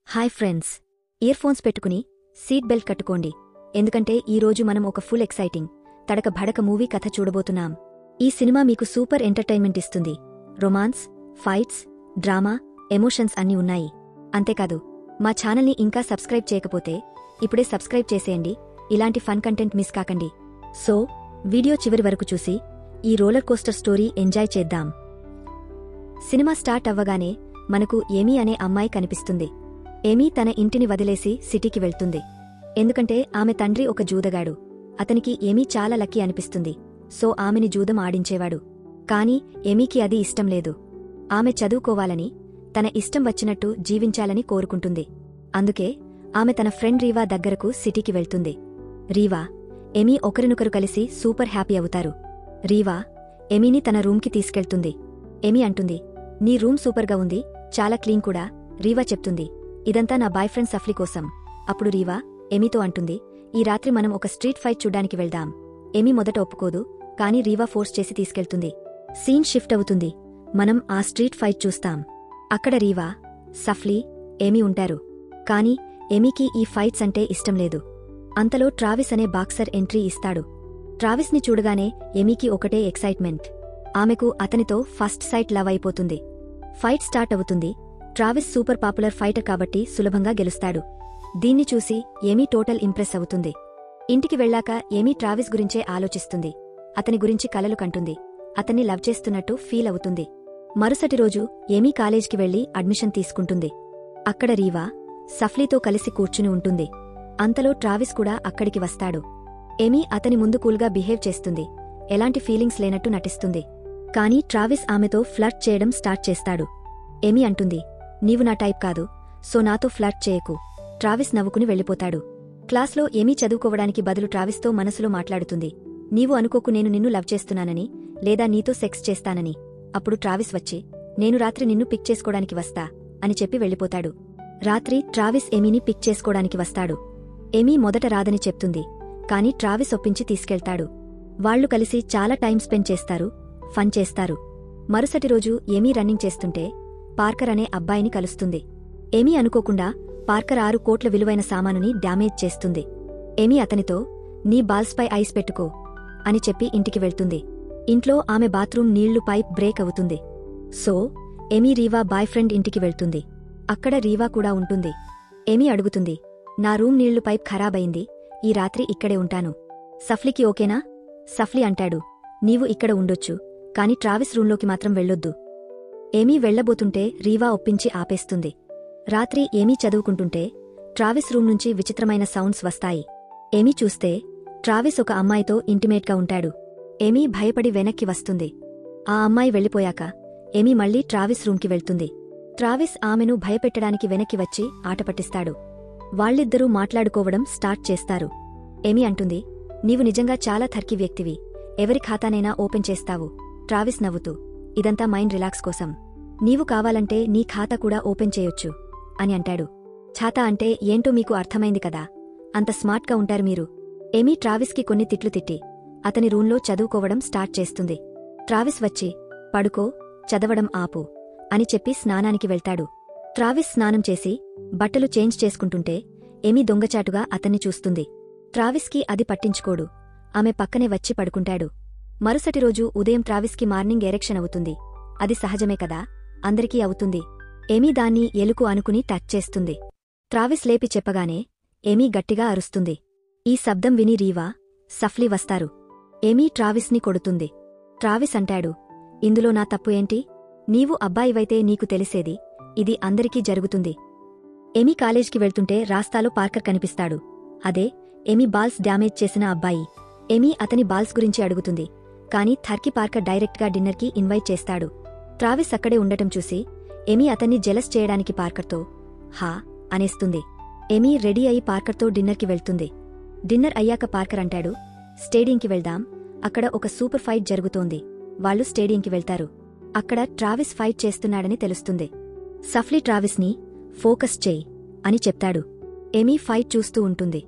Hi friends, ear phones పెట్టుకుని seat belt కట్టుకోండి. ఎందుకంటే ఈరోజు మనం ఒక ఫుల్ ఎక్సైటింగ్ తడక భడక మూవీ కథ చూడబోతున్నాం. ఈ సినిమా మీకు సూపర్ ఎంటర్టైన్మెంట్ ఇస్తుంది. రొమాన్స్, ఫైట్స్, డ్రామా, ఎమోషన్స్ అన్నీ ఉన్నాయి. అంతేకాదు, మా ఛానల్ని ఇంకా సబ్స్క్రైబ్ చేయకపోతే ఇప్పుడే సబ్స్క్రైబ్ చేసేయండి. ఇలాంటి ఫన్ కంటెంట్ మిస్ కాకండి. సో, వీడియో చివరి వరకు చూసి ఈ రోలర్ కోస్టర్ స్టోరీ ఎంజాయ్ చేద్దాం. సినిమా స్టార్ట్ అవ్వగానే మనకు ఏమీ అనే అమ్మాయి కనిపిస్తుంది. ఏమీ తన ఇంటిని వదిలేసి సిటీకి వెళ్తుంది. ఎందుకంటే ఆమె తండ్రి ఒక జూదగాడు. అతనికి ఏమీ చాలా లక్కీ అనిపిస్తుంది. సో ఆమెని జూదం ఆడించేవాడు. కాని ఏమీకి అది ఇష్టం లేదు. ఆమె చదువుకోవాలని, తన ఇష్టం వచ్చినట్టు జీవించాలని కోరుకుంటుంది. అందుకే ఆమె తన ఫ్రెండ్ రీవా దగ్గరకు సిటీకి వెళ్తుంది. రీవా, ఏమీ ఒకరినొకరు కలిసి సూపర్ హ్యాపీ అవుతారు. రీవా ఏమీని తన రూమ్కి తీసుకెళ్తుంది. ఏమీ అంటుంది, నీ రూమ్ సూపర్గా ఉంది, చాలా క్లీన్ కూడా. రీవా చెప్తుంది, ఇదంతా నా బాయ్ ఫ్రెండ్ సఫ్లీ కోసం. అప్పుడు రీవా ఏమీతో అంటుంది, ఈ రాత్రి మనం ఒక స్ట్రీట్ ఫైట్ చూడ్డానికి వెళ్దాం. ఏమీ మొదట ఒప్పుకోదు, కాని రీవా ఫోర్స్ చేసి తీసుకెళ్తుంది. సీన్ షిఫ్ట్ అవుతుంది. మనం ఆ స్ట్రీట్ ఫైట్ చూస్తాం. అక్కడ రీవా, సఫ్లీ, ఏమీ ఉంటారు. కాని ఏమీకి ఈ ఫైట్స్ అంటే ఇష్టం లేదు. అంతలో ట్రావిస్ అనే బాక్సర్ ఎంట్రీ ఇస్తాడు. ట్రావిస్ని చూడగానే ఏమీకి ఒకటే ఎక్సైట్మెంట్. ఆమెకు అతనితో ఫస్ట్ సైట్ లవ్ అయిపోతుంది. ఫైట్ స్టార్ట్ అవుతుంది. ట్రావిస్ సూపర్ పాపులర్ ఫైటర్ కాబట్టి సులభంగా గెలుస్తాడు. దీన్ని చూసి ఏమీ టోటల్ ఇంప్రెస్ అవుతుంది. ఇంటికి వెళ్లాక ఏమీ ట్రావిస్ గురించే ఆలోచిస్తుంది. అతని గురించి కలలు కంటుంది. అతన్ని లవ్ చేస్తున్నట్టు ఫీల్ అవుతుంది. మరుసటి రోజు ఏమీ కాలేజ్కి వెళ్లి అడ్మిషన్ తీసుకుంటుంది. అక్కడ రీవా సఫ్లీతో కలిసి కూర్చుని ఉంటుంది. అంతలో ట్రావిస్ కూడా అక్కడికి వస్తాడు. ఏమీ అతని ముందు కూల్గా బిహేవ్ చేస్తుంది. ఎలాంటి ఫీలింగ్స్ లేనట్టు నటిస్తుంది. కానీ ట్రావిస్ ఆమెతో ఫ్లర్ట్ చేయడం స్టార్ట్ చేస్తాడు. ఏమీ అంటుంది, నీవు నా టైప్ కాదు, సో నాతో ఫ్లర్ట్ చేయకు. ట్రావిస్ నవ్వుకుని వెళ్ళిపోతాడు. క్లాస్లో ఏమీ చదువుకోవడానికి బదులు ట్రావిస్తో మనసులో మాట్లాడుతుంది. నీవు అనుకోకు నేను నిన్ను లవ్ చేస్తున్నానని, లేదా నీతో సెక్స్ చేస్తానని. అప్పుడు ట్రావిస్ వచ్చి, నేను రాత్రి నిన్ను పిక్ చేసుకోడానికి వస్తా అని చెప్పి వెళ్ళిపోతాడు. రాత్రి ట్రావిస్ ఏమీని పిక్ చేసుకోడానికి వస్తాడు. ఏమీ మొదట రాదని చెప్తుంది. కాని ట్రావిస్ ఒప్పించి తీసుకెళ్తాడు. వాళ్లు కలిసి చాలా టైం స్పెండ్ చేస్తారు, ఫన్ చేస్తారు. మరుసటి రోజు ఏమీ రన్నింగ్ చేస్తుంటే పార్కర్ అనే అబ్బాయిని కలుస్తుంది. ఏమీ అనుకోకుండా పార్కర్ 6 కోట్ల విలువైన సామానుని డ్యామేజ్ చేస్తుంది. ఏమీ అతనితో, నీ బాల్స్పై ఐస్ పెట్టుకో అని చెప్పి ఇంటికి వెళ్తుంది. ఇంట్లో ఆమె బాత్రూం నీళ్లు పైప్ బ్రేక్ అవుతుంది. సో ఏమీ రీవా బాయ్ ఫ్రెండ్ ఇంటికి వెళ్తుంది. అక్కడ రీవా కూడా ఉంటుంది. ఏమీ అడుగుతుంది, నా రూమ్ నీళ్లు పైప్ ఖరాబైంది, ఈ రాత్రి ఇక్కడే ఉంటాను. సఫ్లీకి ఓకేనా? సఫ్లీ అంటాడు, నీవు ఇక్కడ ఉండొచ్చు, కాని ట్రావిస్ రూంలోకి మాత్రం వెళ్ళొద్దు. ఏమీ వెళ్లబోతుంటే రీవా ఒప్పించి ఆపేస్తుంది. రాత్రి ఏమీ చదువుకుంటుంటే ట్రావిస్ రూమ్ నుంచి విచిత్రమైన సౌండ్స్ వస్తాయి. ఏమీ చూస్తే ట్రావిస్ ఒక అమ్మాయితో ఇంటిమేట్గా ఉంటాడు. ఏమీ భయపడి వెనక్కి వస్తుంది. ఆ అమ్మాయి వెళ్ళిపోయాక ఏమీ మళ్లీ ట్రావిస్ రూమ్కి వెళ్తుంది. ట్రావిస్ ఆమెను భయపెట్టడానికి వెనక్కి వచ్చి ఆట పట్టిస్తాడు. వాళ్ళిద్దరూ మాట్లాడుకోవడం స్టార్ట్ చేస్తారు. ఏమీ అంటుంది, నీవు నిజంగా చాలా థర్కీ వ్యక్తివి, ఎవరి ఖాతానైనా ఓపెన్ చేస్తావు. ట్రావిస్ నవ్వుతూ, ఇదంతా మైండ్ రిలాక్స్ కోసం, నీవు కావాలంటే నీ ఖాతా కూడా ఓపెన్ చేయొచ్చు అని అంటాడు. ఛాతా అంటే ఏంటో మీకు అర్థమైంది కదా, అంత స్మార్ట్గా ఉంటారు మీరు. ఏమీ ట్రావిస్కి కొన్ని తిట్లు తిట్టి అతని రూంలో చదువుకోవడం స్టార్ట్ చేస్తుంది. ట్రావిస్ వచ్చి, పడుకో, చదవడం ఆపు అని చెప్పి స్నానానికి వెళ్తాడు. ట్రావిస్ స్నానం చేసి బట్టలు చేంజ్ చేసుకుంటుంటే ఏమీ దొంగచాటుగా అతన్ని చూస్తుంది. ట్రావిస్కి అది పట్టించుకోడు. ఆమె పక్కనే వచ్చి పడుకుంటాడు. మరుసటి రోజు ఉదయం ట్రావిస్కి మార్నింగ్ ఎరెక్షన్ అవుతుంది. అది సహజమే కదా, అందరికీ అవుతుంది. ఏమీ దాన్ని ఎలుకు అనుకుని టచ్ చేస్తుంది. ట్రావిస్ లేపి చెప్పగానే ఏమీ గట్టిగా అరుస్తుంది. ఈ శబ్దం విని రీవా, సఫ్లీ వస్తారు. ఏమీ ట్రావిస్ని కొడుతుంది. ట్రావిస్ అంటాడు, ఇందులో నా తప్పు ఏంటి? నీవు అబ్బాయివైతే నీకు తెలిసేది, ఇది అందరికీ జరుగుతుంది. ఏమీ కాలేజ్కి వెళ్తుంటే రాస్తాలో పార్కర్ కనిపిస్తాడు. అదే ఏమీ బాల్స్ డ్యామేజ్ చేసిన అబ్బాయి. ఏమీ అతని బాల్స్ గురించి అడుగుతుంది. కాని థర్కీ పార్కర్ డైరెక్ట్గా డిన్నర్కి ఇన్వైట్ చేస్తాడు. ట్రావిస్ అక్కడే ఉండటం చూసి ఏమీ అతన్ని జెలస్ చేయడానికి పార్కర్తో హా అనేస్తుంది. ఏమీ రెడీ అయి పార్కర్తో డిన్నర్కి వెళ్తుంది. డిన్నర్ అయ్యాక పార్కర్ అంటాడు, స్టేడియంకి వెళ్దాం, అక్కడ ఒక సూపర్ ఫైట్ జరుగుతోంది. వాళ్లు స్టేడియంకి వెళ్తారు. అక్కడ ట్రావిస్ ఫైట్ చేస్తున్నాడని తెలుస్తుంది. సఫ్లీ ట్రావిస్ని ఫోకస్ చేయి అని చెప్తాడు. ఏమీ ఫైట్ చూస్తూ ఉంటుంది.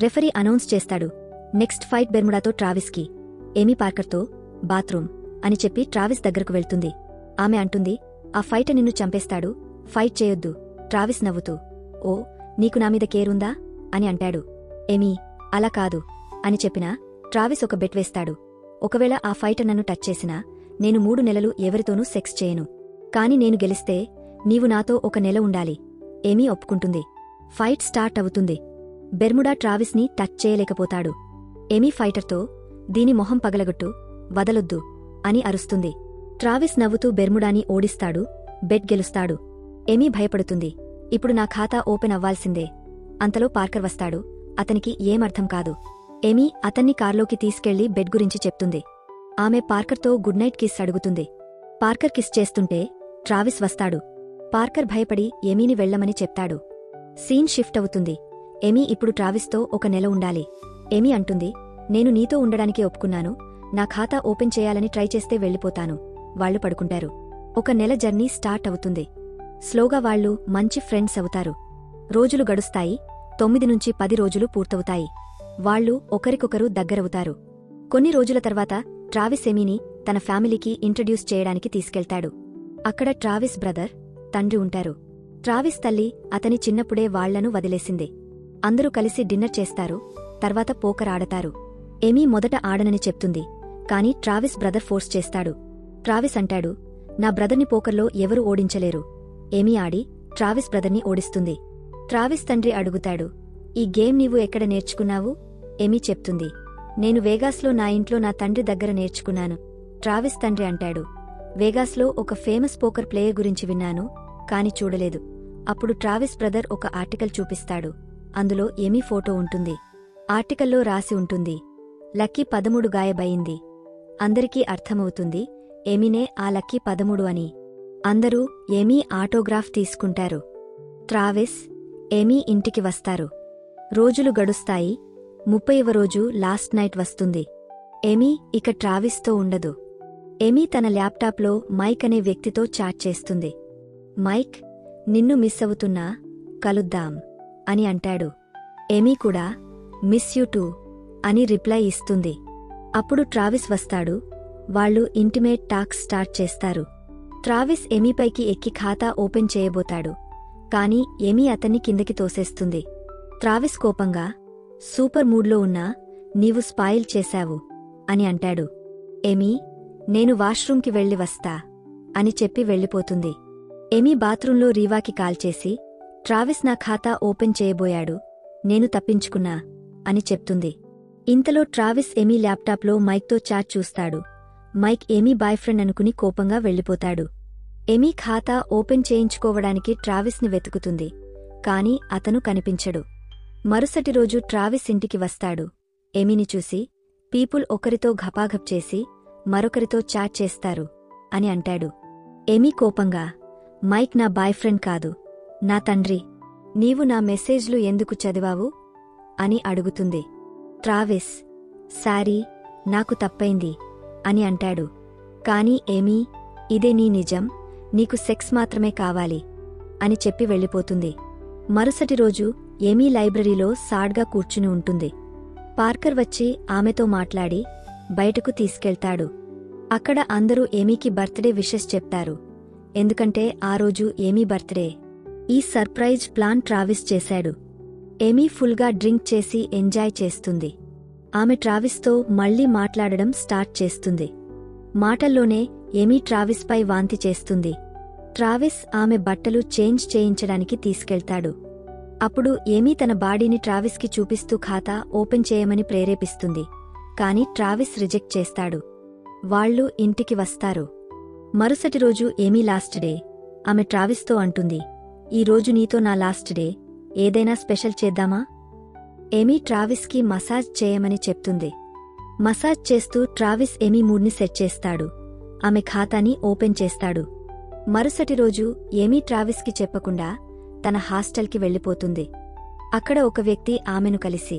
రెఫరీ అనౌన్స్ చేస్తాడు, నెక్స్ట్ ఫైట్ బెర్ముడాతో ట్రావిస్కి. ఏమీ పార్కర్తో బాత్రూమ్ అని చెప్పి ట్రావిస్ దగ్గరకు వెళ్తుంది. ఆమె అంటుంది, ఆ ఫైటర్ నిన్ను చంపేస్తాడు, ఫైట్ చేయొద్దు. ట్రావిస్ నవ్వుతూ, ఓ నీకు నామీద కేరుందా అని అంటాడు. ఏమీ అలా కాదు అని చెప్పినా ట్రావిస్ ఒక బెట్ వేస్తాడు. ఒకవేళ ఆ ఫైటర్ నన్ను టచ్ చేసినా నేను 3 నెలలు ఎవరితోనూ సెక్స్ చేయను. కాని నేను గెలిస్తే నీవు నాతో 1 నెల ఉండాలి. ఏమీ ఒప్పుకుంటుంది. ఫైట్ స్టార్ట్ అవుతుంది. బెర్ముడా ట్రావిస్ని టచ్ చేయలేకపోతాడు. ఏమీ ఫైటర్తో దీని మొహం పగలగొట్టు, వదలొద్దు అని అరుస్తుంది. ట్రావిస్ నవ్వుతూ బెర్ముడాని ఓడిస్తాడు, బెట్ గెలుస్తాడు. ఏమీ భయపడుతుంది. ఇప్పుడు నా ఖాతా ఓపెన్ అవ్వాల్సిందే. అంతలో పార్కర్ వస్తాడు. అతనికి ఏమర్థం కాదు. ఏమీ అతన్ని కార్లోకి తీసుకెళ్లి బెడ్ గురించి చెప్తుంది. ఆమె పార్కర్తో గుడ్ నైట్ కిస్ అడుగుతుంది. పార్కర్ కిస్ చేస్తుంటే ట్రావిస్ వస్తాడు. పార్కర్ భయపడి ఏమీని వెళ్లమని చెప్తాడు. సీన్ షిఫ్ట్ అవుతుంది. ఏమీ ఇప్పుడు ట్రావిస్తో 1 నెల ఉండాలి. ఏమీ అంటుంది, నేను నీతో ఉండడానికి ఒప్పుకున్నాను. నా ఖాతా ఓపెన్ చేయాలని ట్రై చేస్తే వెళ్ళిపోతాను. వాళ్లు పడుకుంటారు. 1 నెల జర్నీ స్టార్ట్ అవుతుంది. స్లోగా వాళ్లు మంచి ఫ్రెండ్స్ అవుతారు. రోజులు గడుస్తాయి. 9 నుంచి 10 రోజులు పూర్తవుతాయి. వాళ్లు ఒకరికొకరు దగ్గరవుతారు. కొన్ని రోజుల తర్వాత ట్రావిస్ ఏమీని తన ఫ్యామిలీకి ఇంట్రడ్యూస్ చేయడానికి తీసుకెళ్తాడు. అక్కడ ట్రావిస్ బ్రదర్, తండ్రి ఉంటారు. ట్రావిస్ తల్లి అతని చిన్నప్పుడే వాళ్లను వదిలేసింది. అందరూ కలిసి డిన్నర్ చేస్తారు. తర్వాత పోకర్ ఆడతారు. ఏమీ మొదట ఆడనని చెప్తుంది. కాని ట్రావిస్ బ్రదర్ ఫోర్స్ చేస్తాడు. ట్రావిస్ అంటాడు, నా బ్రదర్ని పోకర్లో ఎవరూ ఓడించలేరు. ఏమీ ఆడి ట్రావిస్ బ్రదర్ని ఓడిస్తుంది. ట్రావిస్ తండ్రి అడుగుతాడు, ఈ గేమ్ నీవు ఎక్కడ నేర్చుకున్నావు? ఏమీ చెప్తుంది, నేను వేగాస్లో నా ఇంట్లో నా తండ్రి దగ్గర నేర్చుకున్నాను. ట్రావిస్ తండ్రి అంటాడు, వేగాస్లో ఒక ఫేమస్ పోకర్ ప్లేయర్ గురించి విన్నాను, కాని చూడలేదు. అప్పుడు ట్రావిస్ బ్రదర్ ఒక ఆర్టికల్ చూపిస్తాడు. అందులో ఏమీ ఫోటో ఉంటుంది. ఆర్టికల్లో రాసి ఉంటుంది, లక్కీ 13 గాయబయింది. అందరికీ అర్థమవుతుంది ఏమీనే ఆ లక్కీ 13 అని. అందరూ ఏమీ ఆటోగ్రాఫ్ తీసుకుంటారు. ట్రావిస్, ఏమీ ఇంటికి వస్తారు. రోజులు గడుస్తాయి. 30వ రోజు లాస్ట్ నైట్ వస్తుంది. ఏమీ ఇక ట్రావిస్తో ఉండదు. ఏమీ తన ల్యాప్టాప్లో మైక్ అనే వ్యక్తితో చాట్ చేస్తుంది. మైక్, నిన్ను మిస్ అవుతున్నా, కలుద్దాం అని అంటాడు. ఏమీ కూడా మిస్ యూ టూ అని రిప్లై ఇస్తుంది. అప్పుడు ట్రావిస్ వస్తాడు. వాళ్లు ఇంటిమేట్ టాక్స్ స్టార్ట్ చేస్తారు. ట్రావిస్ ఏమీపైకి ఎక్కి ఖాతా ఓపెన్ చేయబోతాడు. కాని ఏమీ అతన్ని కిందకి తోసేస్తుంది. ట్రావిస్ కోపంగా, సూపర్ మూడ్లో ఉన్నా నీవు స్పాయిల్ చేశావు అని అంటాడు. ఏమీ, నేను వాష్రూంకి వెళ్ళి వస్తా అని చెప్పి వెళ్ళిపోతుంది. ఏమీ బాత్రూంలో రీవాకి కాల్ చేసి, ట్రావిస్ నా ఖాతా ఓపెన్ చేయబోయాడు, నేను తప్పించుకున్నా అని చెప్తుంది. ఇంతలో ట్రావిస్ ఏమీ ల్యాప్టాప్లో మైక్తో చాట్ చూస్తాడు. మైక్ ఏమీ బాయ్ఫ్రెండ్ అనుకుని కోపంగా వెళ్ళిపోతాడు. ఏమీ ఖాతా ఓపెన్ చేయించుకోవడానికి ట్రావిస్ని వెతుకుతుంది. కాని అతను కనిపించడు. మరుసటి రోజు ట్రావిస్ ఇంటికి వస్తాడు. ఏమీని చూసి, పీపుల్ ఒకరితో ఘపాఘప్ చేసి మరొకరితో చాట్ చేస్తారు అని అంటాడు. ఏమీ కోపంగా, మైక్ నా బాయ్ఫ్రెండ్ కాదు, నా తండ్రి. నీవు నా మెసేజ్లు ఎందుకు చదివావు అని అడుగుతుంది. ట్రావిస్, సారీ, నాకు తప్పైంది అని అంటాడు. కాని ఏమీ, ఇదే నీ నిజం, నీకు సెక్స్ మాత్రమే కావాలి అని చెప్పి వెళ్ళిపోతుంది. మరుసటి రోజు ఏమీ లైబ్రరీలో సాడ్గా కూర్చుని ఉంటుంది. పార్కర్ వచ్చి ఆమెతో మాట్లాడి బయటకు తీసుకెళ్తాడు. అక్కడ అందరూ ఏమీకి బర్త్డే విషెస్ చెప్తారు. ఎందుకంటే ఆ రోజు ఏమీ బర్త్డే. ఈ సర్ప్రైజ్ ప్లాన్ ట్రావిస్ చేశాడు. ఏమీ ఫుల్గా డ్రింక్ చేసి ఎంజాయ్ చేస్తుంది. ఆమె ట్రావిస్తో మళ్లీ మాట్లాడడం స్టార్ట్ చేస్తుంది. మాటల్లోనే ఏమీ ట్రావిస్పై వాంతి చేస్తుంది. ట్రావిస్ ఆమె బట్టలు చేంజ్ చేయించడానికి తీసుకెళ్తాడు. అప్పుడు ఏమీ తన బాడీని ట్రావిస్కి చూపిస్తూ ఖాతా ఓపెన్ చేయమని ప్రేరేపిస్తుంది. కాని ట్రావిస్ రిజెక్ట్ చేస్తాడు. వాళ్లు ఇంటికి వస్తారు. మరుసటి రోజు ఏమీ లాస్ట్ డే. ఆమె ట్రావిస్తో అంటుంది, ఈ రోజు నీతో నా లాస్ట్ డే, ఏదైనా స్పెషల్ చేద్దామా? ఏమీ ట్రావిస్కి మసాజ్ చేయమని చెప్తుంది. మసాజ్ చేస్తూ ట్రావిస్ ఏమీ మూడ్ని సెట్ చేస్తాడు. ఆమె ఖాతాని ఓపెన్ చేస్తాడు. మరుసటి రోజు ఏమీ ట్రావిస్కి చెప్పకుండా తన హాస్టల్కి వెళ్ళిపోతుంది. అక్కడ ఒక వ్యక్తి ఆమెను కలిసి,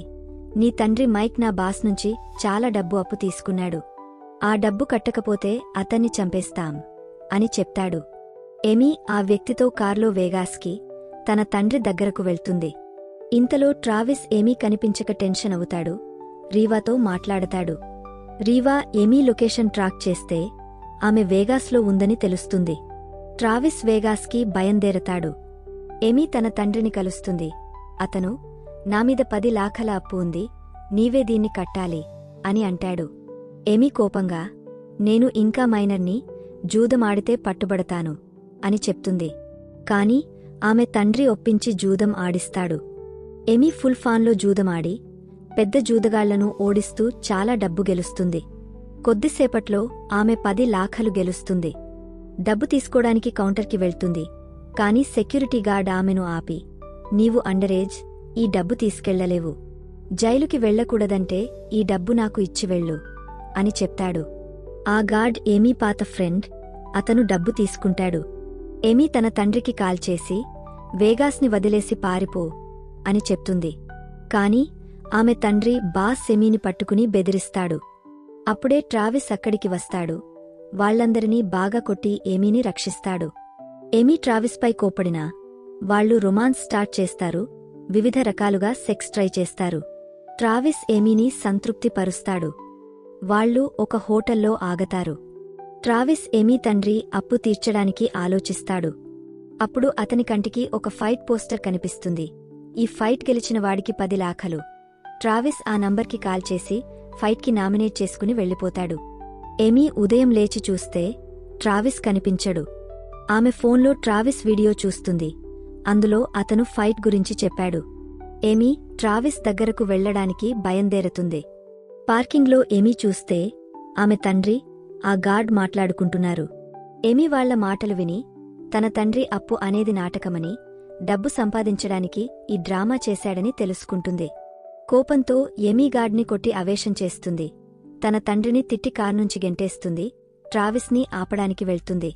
నీ తండ్రి మైక్ నా బాస్ నుంచి చాలా డబ్బు అప్పు తీసుకున్నాడు. ఆ డబ్బు కట్టకపోతే అతన్ని చంపేస్తాం అని చెప్తాడు. ఏమీ ఆ వ్యక్తితో కార్లో వేగాస్కి తన తండ్రి దగ్గరకు వెళ్తుంది. ఇంతలో ట్రావిస్ ఏమీ కనిపించక టెన్షన్ అవుతాడు. రీవాతో మాట్లాడతాడు. రీవా ఏమీ లొకేషన్ ట్రాక్ చేస్తే ఆమె వేగాస్లో ఉందని తెలుస్తుంది. ట్రావిస్ వేగాస్కి బయలుదేరతాడు. ఎమీ తన తండ్రిని కలుస్తుంది. అతను, నామీద 10 లాఖల అప్పు ఉంది, నీవే దీన్ని కట్టాలి అని అంటాడు. ఎమీ కోపంగా, నేను ఇంకా మైనర్ని, జూదమాడితే పట్టుబడతాను అని చెప్తుంది. కాని ఆమె తండ్రి ఒప్పించి జూదం ఆడిస్తాడు. ఎమీ ఫుల్ ఫాన్లో జూదమాడి పెద్ద జూదగాళ్లను ఓడిస్తూ చాలా డబ్బు గెలుస్తుంది. కొద్దిసేపట్లో ఆమె 10 లాఖలు గెలుస్తుంది. డబ్బు తీసుకోడానికి కౌంటర్కి వెళ్తుంది. కాని సెక్యూరిటీ గార్డ్ ఆమెను ఆపి, నీవు అండరేజ్, ఈ డబ్బు తీసుకెళ్లలేవు. జైలుకి వెళ్లకూడదంటే ఈ డబ్బు నాకు ఇచ్చివెళ్ళు అని చెప్తాడు. ఆ గార్డ్ ఎమీ పాత ఫ్రెండ్. అతను డబ్బు తీసుకుంటాడు. ఎమీ తన తండ్రికి కాల్ చేసి, వేగాస్ని వదిలేసి పారిపో అని చెప్తుంది. కాని ఆమె తండ్రి బాస్ ఎమీని పట్టుకుని బెదిరిస్తాడు. అప్పుడే ట్రావిస్ అక్కడికి వస్తాడు. వాళ్లందరినీ బాగా కొట్టి ఎమీని రక్షిస్తాడు. ఎమీ ట్రావిస్పై కోప్పడినా వాళ్లు రొమాన్స్ స్టార్ట్ చేస్తారు. వివిధ రకాలుగా సెక్స్ ట్రై చేస్తారు. ట్రావిస్ ఎమీని సంతృప్తిపరుస్తాడు. వాళ్లు ఒక హోటల్లో ఆగతారు. ట్రావిస్ ఎమీ తండ్రి అప్పు తీర్చడానికి ఆలోచిస్తాడు. అప్పుడు అతని కంటికి ఒక ఫైట్ పోస్టర్ కనిపిస్తుంది. ఈ ఫైట్ గెలిచిన వాడికి 10 లాఖలు. ట్రావిస్ ఆ నంబర్కి కాల్ చేసి ఫైట్కి నామినేట్ చేసుకుని వెళ్ళిపోతాడు. ఎమీ ఉదయం లేచి చూస్తే ట్రావిస్ కనిపించడు. ఆమె ఫోన్లో ట్రావిస్ వీడియో చూస్తుంది. అందులో అతను ఫైట్ గురించి చెప్పాడు. ఎమీ ట్రావిస్ దగ్గరకు వెళ్లడానికి బయందేరుతుంది. పార్కింగ్లో ఎమీ చూస్తే ఆమె తండ్రి, ఆ గార్డ్ మాట్లాడుకుంటున్నారు. ఎమీ వాళ్ల మాటలు విని తన తండ్రి అప్పు అనేది నాటకమని, డబ్బు సంపాదించడానికి ఈ డ్రామా చేశాడని తెలుసుకుంటుంది. కోపంతో ఎమీ గార్డ్ని కొట్టి అవేశం చేస్తుంది. తన తండ్రిని తిట్టి కార్నుంచి గెంటేస్తుంది. ట్రావిస్ని ఆపడానికి వెళ్తుంది.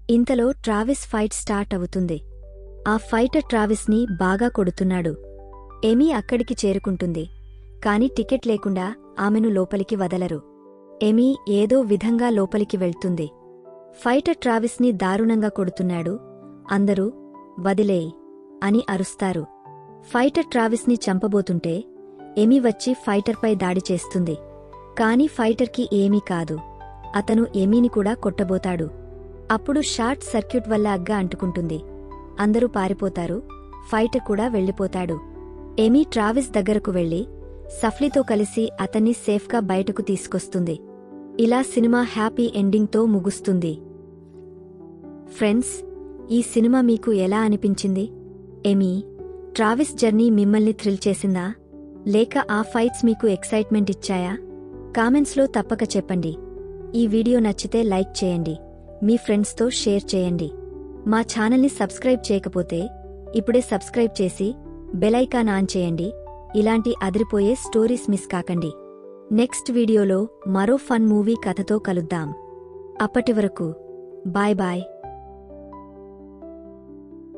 ఇంతలో ట్రావిస్ ఫైట్ స్టార్ట్ అవుతుంది. ఆ ఫైటర్ ట్రావిస్ని బాగా కొడుతున్నాడు. ఎమీ అక్కడికి చేరుకుంటుంది. కాని టికెట్ లేకుండా ఆమెను లోపలికి వదలరు. ఎమీ ఏదో విధంగా లోపలికి వెళ్తుంది. ఫైటర్ ట్రావిస్ని దారుణంగా కొడుతున్నాడు. అందరూ వదిలేయ్ అని అరుస్తారు. ఫైటర్ ట్రావిస్ని చంపబోతుంటే ఎమీ వచ్చి ఫైటర్పై దాడి చేస్తుంది. కాని ఫైటర్కి ఏమీ కాదు. అతను ఎమీని కూడా కొట్టబోతాడు. అప్పుడు షార్ట్ సర్క్యూట్ వల్ల అగ్గా అంటుకుంటుంది. అందరూ పారిపోతారు. ఫైటర్ కూడా వెళ్ళిపోతాడు. ఎమీ ట్రావిస్ దగ్గరకు వెళ్లి సఫ్లీతో కలిసి అతన్ని సేఫ్గా బయటకు తీసుకొస్తుంది. ఇలా సినిమా హ్యాపీ ఎండింగ్తో ముగుస్తుంది. ఫ్రెండ్స్, ఈ సినిమా మీకు ఎలా అనిపించింది? ఎమీ, ట్రావిస్ జర్నీ మిమ్మల్ని థ్రిల్ చేసిందా? లేక ఆ ఫైట్స్ మీకు ఎక్సైట్మెంట్ ఇచ్చాయా? కామెంట్స్లో తప్పక చెప్పండి. ఈ వీడియో నచ్చితే లైక్ చేయండి. మీ ఫ్రెండ్స్తో షేర్ చేయండి. మా ఛానల్ని సబ్స్క్రైబ్ చేయకపోతే ఇప్పుడే సబ్స్క్రైబ్ చేసి బెల్ ఐకాన్ ఆన్ చేయండి. ఇలాంటి అదిరిపోయే స్టోరీస్ మిస్ కాకండి. నెక్స్ట్ వీడియోలో మరో ఫన్ మూవీ కథతో కలుద్దాం. అప్పటివరకు బాయ్ బాయ్.